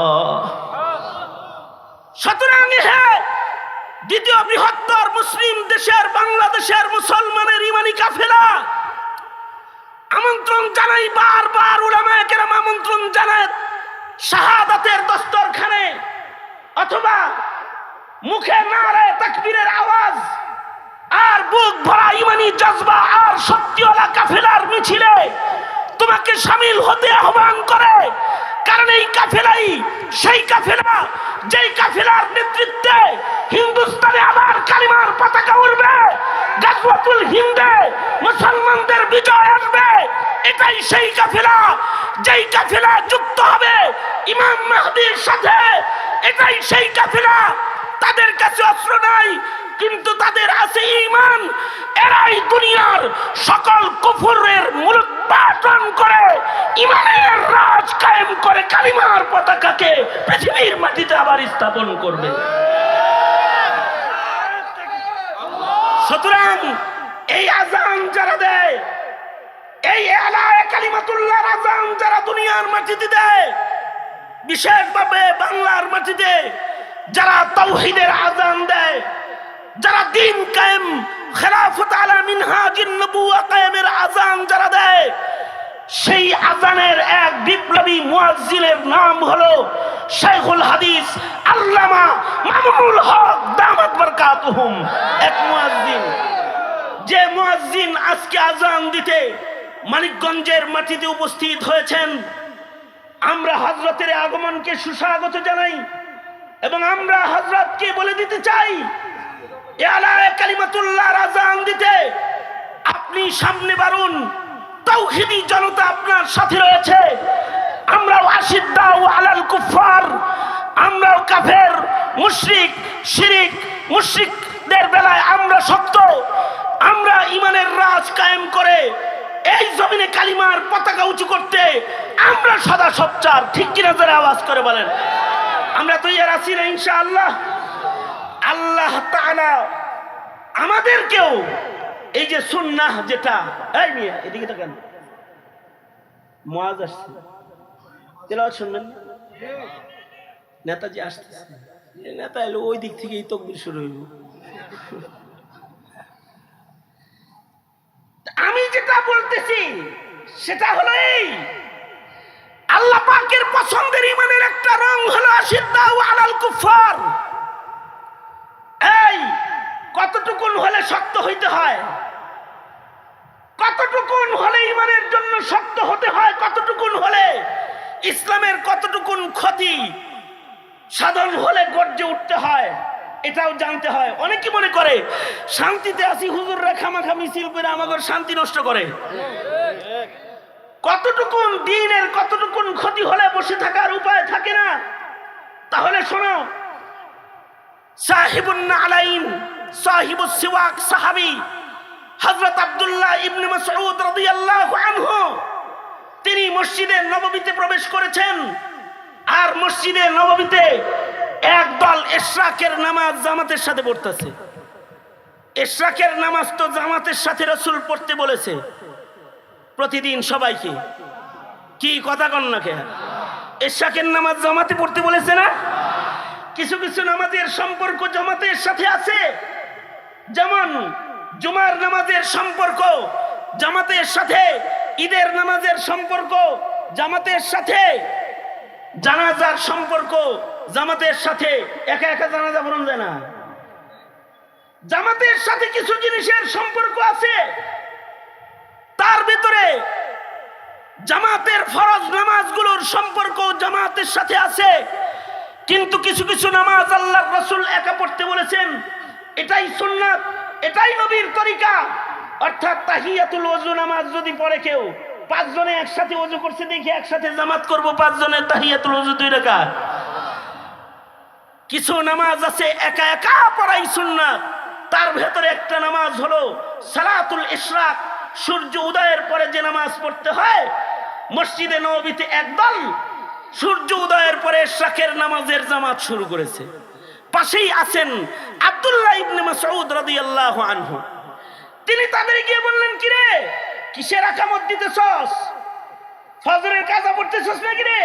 সুতরাং দ্বিতীয় বৃহত্তর মুসলিম দেশের বাংলাদেশের মুসলমানের ঈমানি কাফেলা আমন্ত্রণ জানাই, বারবার উলামায়ে কেরাম আমন্ত্রণ জানায় শাহাদাতের দস্তরখানে, অথবা মুখে নারে তাকবীরের আওয়াজ আর বুক ভরা ঈমানি জজবা আর সত্যিওয়ালা কাফেলার মিছিলে তোমাকে শামিল হতে আহ্বান করে। কারণ এই কাফেলাই সেই কাফেলা, যেই কাফেলার নেতৃত্বে হিন্দুস্তানে আবার কালিমার পতাকা উড়বে, গাজওয়াতুল হিন্দে মুসলমানদের বিজয় আসবে। এটাই সেই কাফেলা, যেই কাফেলা যুক্ত হবে ইমাম মাহদীর সাথে। এটাই সেই কাফেলা, তাদের কাছে অস্ত্র নাই, কিন্তু তাদের আছে ঈমান। এরাই দুনিয়ার সকল কুফরের মূলোৎপাটন করে ঈমানের রাজ কায়েম করে কালিমার পতাকাকে পৃথিবীর মাটিতে আবার স্থাপন করবে। সুতরাং এই আযান যারা দেয়, এই আলায়ে কালিমাতুল্লাহর আযান যারা দুনিয়ার মাটিতে দেয়, বিশেষভাবে বাংলার মাটিতে যারা তাওহীদের আযান দেয়, যারা দ্বীন কায়েম, খেলাফত আলা মিনহাজিন নবুওয়া কায়েমের আযান যারা দেয়, সেই আযানের এক বিপ্লবী মুয়াজ্জিনের নাম হলো শাইখুল হাদিস আল্লামা মামুনুল হক দামাত বারকাতুহুম। এক মুয়াজ্জিন, যে মুয়াজ্জিন আজকে আযান দিতে মানিকগঞ্জের মাটিতে উপস্থিত হয়েছেন। আমরা হযরতের আগমনকে সুস্বাগত জানাই এবং আমরা হযরতকে বলে দিতে চাই, আলায়ে কালিমাতুল্লাহর আযান দিতে আপনি সামনে বাড়ুন। তাওহীদি জনতা আপনার সাথে রয়েছে। আমরাও আশিদ্দাউ আলাল কুফার, আমরাও কাফের, মুশরিক, শিরিক, মুশরিকদের বেলায় আমরা শক্ত। আমরা ঈমানের রাজ কায়েম করে এই জমিনে কালিমার পতাকা উঁচু করতে আমরা সদা সোচ্চার। ঠিক কিনা যারা আওয়াজ করে বলেন, আমরা তৈরি আছি না ইনশাআল্লাহ। আল্লাহ তাআলা আমাদেরকেও এই যে সুন্নাহ যেটা, এই মিয়া এদিকে তো কেন মুয়াজ আসছে, তেলাওয়াত শুনবেন না? নেতাজি আসতেছে, নেতা এলো ওই দিক থেকেই তাকবীর শুরু হইল। আমি যেটা বলতেছি সেটা হলো এই, আল্লাহ পাকের পছন্দের ইমানের একটা রং হলো আশিদ্দাউ আলাল কুফার। এই কতটুকুন হলে শক্ত হইতে হয়, কতটুকুন হলে ইমানের জন্য শক্ত হতে হয়, কতটুকুন হলে ইসলামের কতটুকুন ক্ষতি সাধন হলে গর্জে উঠতে হয়, এটাও জানতে হয়। অনেকে মনে করে শান্তিতে আছি, হুজুররা খামাখা মিছিল করে আমাদের শান্তি নষ্ট করে। কতটুকুন দিনের কতটুকুন ক্ষতি হলে বসে থাকার উপায় থাকে না। তাহলে শোনো, সাহিবুন নালাইন সাহিবুস সিওয়াক সাহাবী হযরত আব্দুল্লাহ ইবনে মাসউদ রাদিয়াল্লাহু আনহু, তিনি মসজিদে নববীতে প্রবেশ করেছেন। আর মসজিদে নববীতে একদল ইশরাকের নামাজ জামাতের সাথে পড়তেছে। ইশরাকের নামাজ তো জামাতের সাথে রাসূল পড়তে বলেছে প্রতিদিন সবাইকে। কি কথা কন না কে? ইশরাকের নামাজ জামাতে পড়তে বলেছে না? কিছু কিছু নামাজের সম্পর্ক জামাতের সাথে আছে, যেমন জুমার নামাজের সম্পর্ক জামাতের সাথে, ঈদের নামাজের সম্পর্ক জামাতের সাথে, জানাজার সম্পর্ক জামাতের সাথে। একা একা জানাজা পড়ানো যায় না। জামাতের সাথে কিছু জিনিসের সম্পর্ক আছে, তার ভিতরে জামাতের ফরজ নামাজগুলোর সম্পর্ক জামাতের সাথে আছে। কিন্তু কিছু কিছু নামাজ আল্লাহর রাসূল একা পড়তে বলেছেন, এটাই সুন্নাত, এটাই নবীর তরিকা। অর্থাৎ তাহিয়াতুল ওযু নামাজ যদি পড়ে কেউ, 5 জনে একসাথে ওযু করছে দেখে একসাথে জামাত করব, 5 জনের তাহিয়াতুল ওযু 2 রাকাত। কিছু নামাজ আছে একা একা পড়াই সুন্নাত। তার ভেতরে একটা নামাজ হলো সালাতুল ইশরাক, সূর্য উদয়ের পরে যে নামাজ পড়তে হয়। মসজিদে নববীতে একদল সূর্য উদয়ের পরে ইশরাকের নামাজের জামাত শুরু করেছে। পাশেই আছেন আব্দুল্লাহ ইবনে মাসউদ রাদিয়াল্লাহু আনহু। তিনি তাদের গিয়ে বললেন, কিরে কিসের আকামত দিতেছস? ফজরের কাজা পড়তেছস নাকি রে?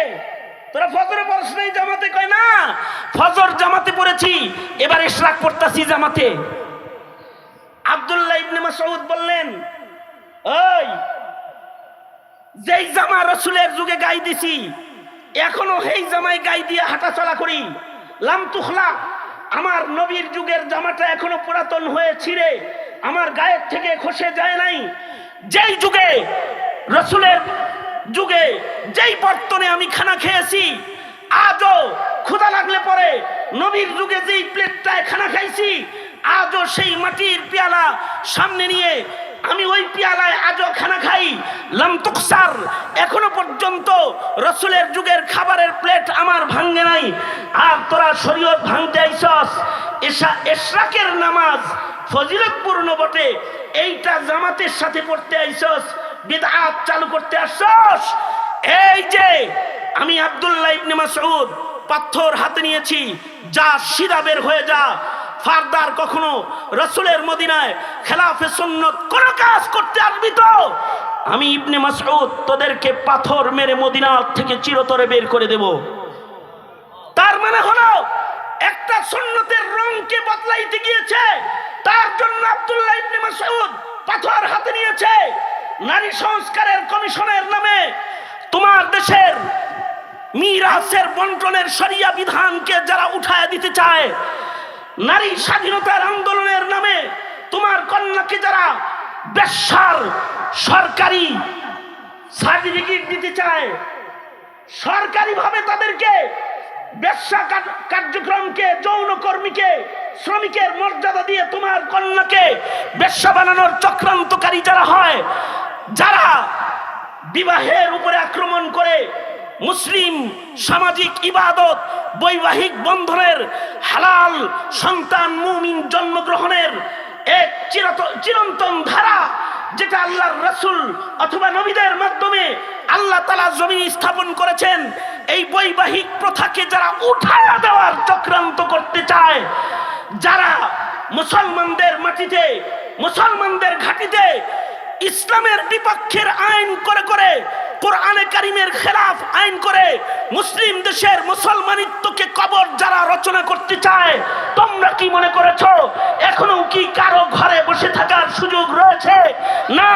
তোরা ফজরে পড়ছ নাই জামাতে? কয় না, ফজর জামাতে পড়েছি, এবার ইশরাক পড়তাছি জামাতে। আব্দুল্লাহ ইবনে মাসউদ বললেন, ওই যেই জামা রাসূলের যুগে গাই দিছি, এখনো সেই জামাই গাই দিয়ে হাঁটা চলা করি। লাম তুখলা, আমার নবীর যুগের জামাটা এখনো পুরাতন হয়ে ছিঁড়ে আমার গায়ের থেকে খসে যায় নাই। যেই যুগে রাসূলের যুগে যেই বর্তনে আমি খানা খেয়েছি, আজও ক্ষুধা লাগলে পরে নবীর যুগে যেই প্লেটটায় খানা খাইছি, আজও সেই মাটির পেয়ালা সামনে নিয়ে আমি ওই পেয়ালায় আজও খানা খাই। লাম তুকসার, এখনো পর্যন্ত রাসূলের যুগের খাবারের প্লেট আমার ভাঙে নাই, আর তোরা শরীয়ত ভাঙতে আইছস। ইশরাকের নামাজ ফজিলতপূর্ণ বটে, এইটা জামাতের সাথে পড়তে আইছস, বিদআত চালু করতে আসছস। এই যে আমি আব্দুল্লাহ ইবনে মাসউদ পাথর হাতে নিয়েছি, যা সিধা বের হয়ে যা। ফারদার কখনো রাসূলের মদিনায় খেলাফে সুন্নত কোন কাজ করতে আসবি তো আমি ইবনে মাসউদ তোদেরকে পাথর মেরে মদিনা থেকে চিরতরে বের করে দেব। তার মানে হলো একটা সুন্নতের রংকে বদলাইতে গিয়েছে, তার জন্য আব্দুল্লাহ ইবনে মাসউদ পাথর হাতে নিয়েছে। নারী সংস্কারের কমিশনের নামে তোমার দেশের মিরাসের বন্টনের শরিয়া বিধানকে যারা উঠায় দিতে চায়, নারী স্বাধীনতার আন্দোলনের নামে তোমার কন্যাকে যারা বেশ্যার সরকারি সার্টিফিকেট দিতে চায়, সরকারিভাবে তাদেরকে বেশ্যা কার্যক্রমকে, যৌনকর্মীকে শ্রমিকের মর্যাদা দিয়ে তোমার কন্যাকে বেশ্যা বানানোর চক্রান্তকারী যারা হয়, যারা বিবাহের উপরে আক্রমণ করে মুসলিম সামাজিক ইবাদত, বৈবাহিক বন্ধনের, হালাল সন্তান মুমিন জন্মগ্রহণের এক চিরন্তন ধারা, যেটা আল্লাহর রাসূল অথবা নবীদের মাধ্যমে আল্লাহ তাআলা জমিনে স্থাপন করেছেন, এই বৈবাহিক প্রথাকে যারা উঠায়া দেওয়ার চক্রান্ত করতে চায়, যারা মুসলমানদের মাটিতে, মুসলমানদের ঘাঁটিতে ইসলামের বিপক্ষের আইন করে করে, কোরআনে কারিমের খেলাফ আইন করে মুসলিম দেশের মুসলমানিত্বকে কবর যারা রচনা করতে চায়, তোমরা কি মনে করেছো এখনো কি কারো ঘরে বসে থাকার সুযোগ রয়েছে? না,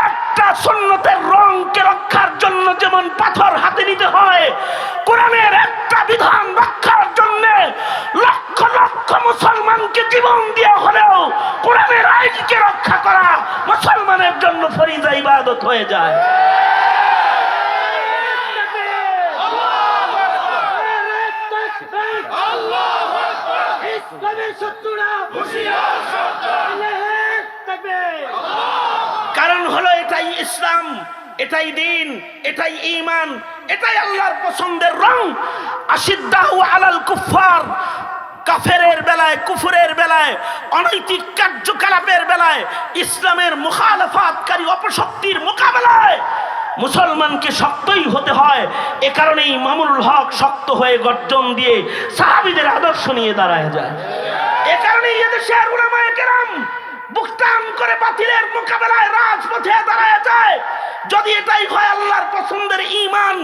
একটা সুন্নতের রংকে রক্ষার জন্য যেমন পাথর হাতে নিতে হয়, কোরআনের একটা বিধান রক্ষার জন্য লক্ষ লক্ষ মুসলমানকে জীবন দিয়ে হলেও কোরআনের আইনকে রক্ষা করা মুসলমানের জন্য ফরিজা ইবাদত হয়ে যায়। কারণ হলো এটাই ইসলাম, এটাই দিন, এটাই ঈমান, এটাই আল্লাহর পছন্দের রং। আশিদ্দাহু আলাল কুফার, কাফেরের বেলায়, কুফরের বেলায়, অনৈতিক কার্যকলাপের বেলায়, ইসলামের মুখালাফাতকারী অপশক্তির মোকাবেলায় মুসলমানকে শক্তই হতে হয়। এ কারণেই মামুনুল হক শক্ত হয়ে গর্জন দিয়ে সাহাবীদের আদর্শ নিয়ে দাঁড়ায় যায়। এ কারণেই এদেশের উলামায়ে কেরাম বুকটান করে বাতিলের মোকাবেলায় রাজপথে দাঁড়ায় যায়। যদি এটাই হয় আল্লাহর পছন্দের ঈমান,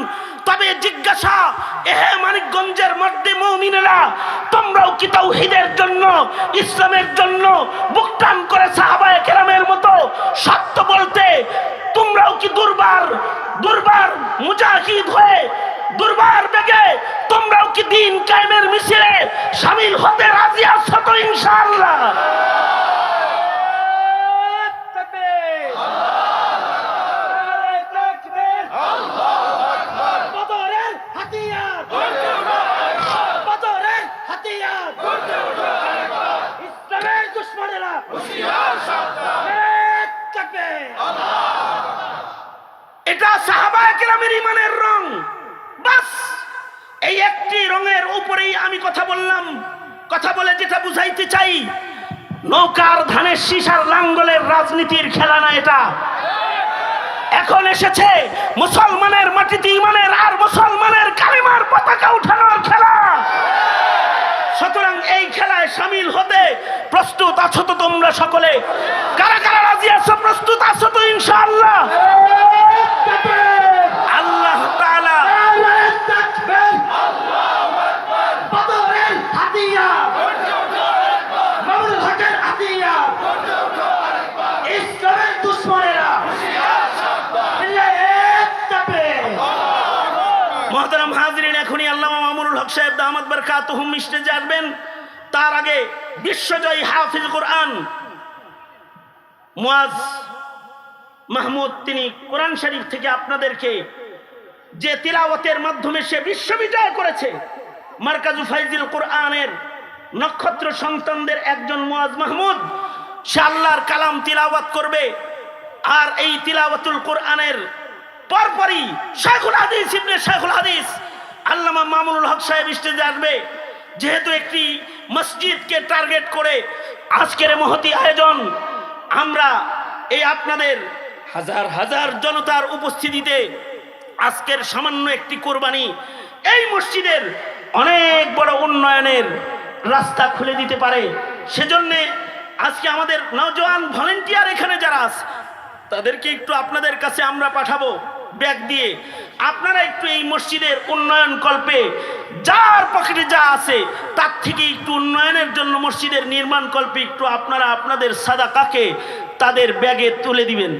তবে জিজ্ঞাসা, এহে মানিকগঞ্জের মর্দে মুমিনেরা, তোমরাও কি তাওহীদের জন্য, ইসলামের জন্য বুকটান করে সাহাবায়ে কেরামের মতো সত্য বলতে তোমরাও কি দুর্বার মুজাহিদ হয়ে, দুর্বার বেগে তোমরাও কি দিন কায়েমের মিছিলে শামিল হতে রাজি আছো তো ইনশাআল্লাহ? এটা সাহাবায়ে কেরামের ঈমানের রং। বাস এই একটি রঙের উপরেই আমি কথা বললাম। কথা বলে যেটা বুঝাইতে চাই, নৌকার ধানের শীষার লাঙ্গলের রাজনীতির খেলা না এটা। এখন এসেছে মুসলমানের মাটিতে ঈমানের আর মুসলমানের কালিমার পতাকা উঠানোর খেলা। সুতরাং এই খেলায় শামিল হতে প্রস্তুত আছো তো তোমরা সকলে? কারা কারা রাজি আছো, প্রস্তুত আছো তো ইনশাআল্লাহ? আল্লাহ তাআলা মুহতারাম হাজিরিন, এখনই আল্লামা মামুনুল হক সাহেব দামাত বারকাতুহুম স্টেজে আসবেন। তার আগে বিশ্বজয়ী হাফিজ কোরআন মুয়াজ মাহমুদ, তিনি কোরআন শরীফ থেকে আপনাদেরকে যে তিলাওয়াতের মাধ্যমে সে বিশ্ববিজয় করেছে, মারকাজু ফাইজুল কোরআনের নক্ষত্র সন্তানদের একজন মুয়াজ মাহমুদ, সে আল্লাহর কালাম তিলাওয়াত করবে। আর এই তিলাওয়াতুল কোরআনের পরপরই শাইখুল হাদিস ইবনে শাইখুল হাদিস আল্লামা মামুনুল হক সাহেব স্টেজে আসবে। যেহেতু একটি মসজিদকে টার্গেট করে আজকের মহতি আয়োজন, আমরা এই আপনাদের হাজার হাজার জনতার উপস্থিতিতে আজকের সামান্য একটি কোরবানি এই মসজিদের অনেক বড় উন্নয়নের রাস্তা খুলে দিতে পারে। সেজন্য আজকে আমাদের নওজোয়ান ভলেন্টিয়ার এখানে যারা আছে তাদেরকে একটু আপনাদের কাছে আমরা পাঠাবো ব্যাগ দিয়ে। আপনারা একটু এই মসজিদের উন্নয়ন কল্পে যার পকেটে যা আছে তার থেকে একটু উন্নয়নের জন্য মসজিদের নির্মাণ কল্পে একটু আপনারা আপনাদের সাদাকাকে তাদের ব্যাগে তুলে দিবেন।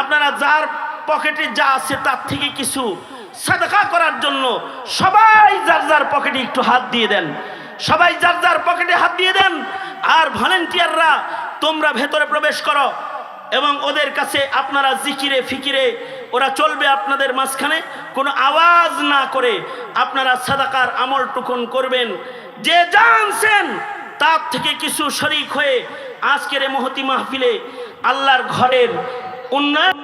আপনারা যার পকেটে যা আছে তার থেকে কিছু সাদাকা করার জন্য সবাই যার যার পকেটে একটু হাত দিয়ে দেন। সবাই যার যার পকেটে হাত দিয়ে দেন। আর ভলেন্টিয়াররা তোমরা ভেতরে প্রবেশ করো এবং ওদের কাছে আপনারা জিকিরে ফিকিরে ওরা চলবে আপনাদের মাঝখানে, কোনো আওয়াজ না করে আপনারা সাদাকার আমল টুকুন করবেন। যে জানছেন তার থেকে কিছু শরীক হয়ে আজকের এই মহতি মাহফিলে আল্লাহর ঘরের উন্নয়ন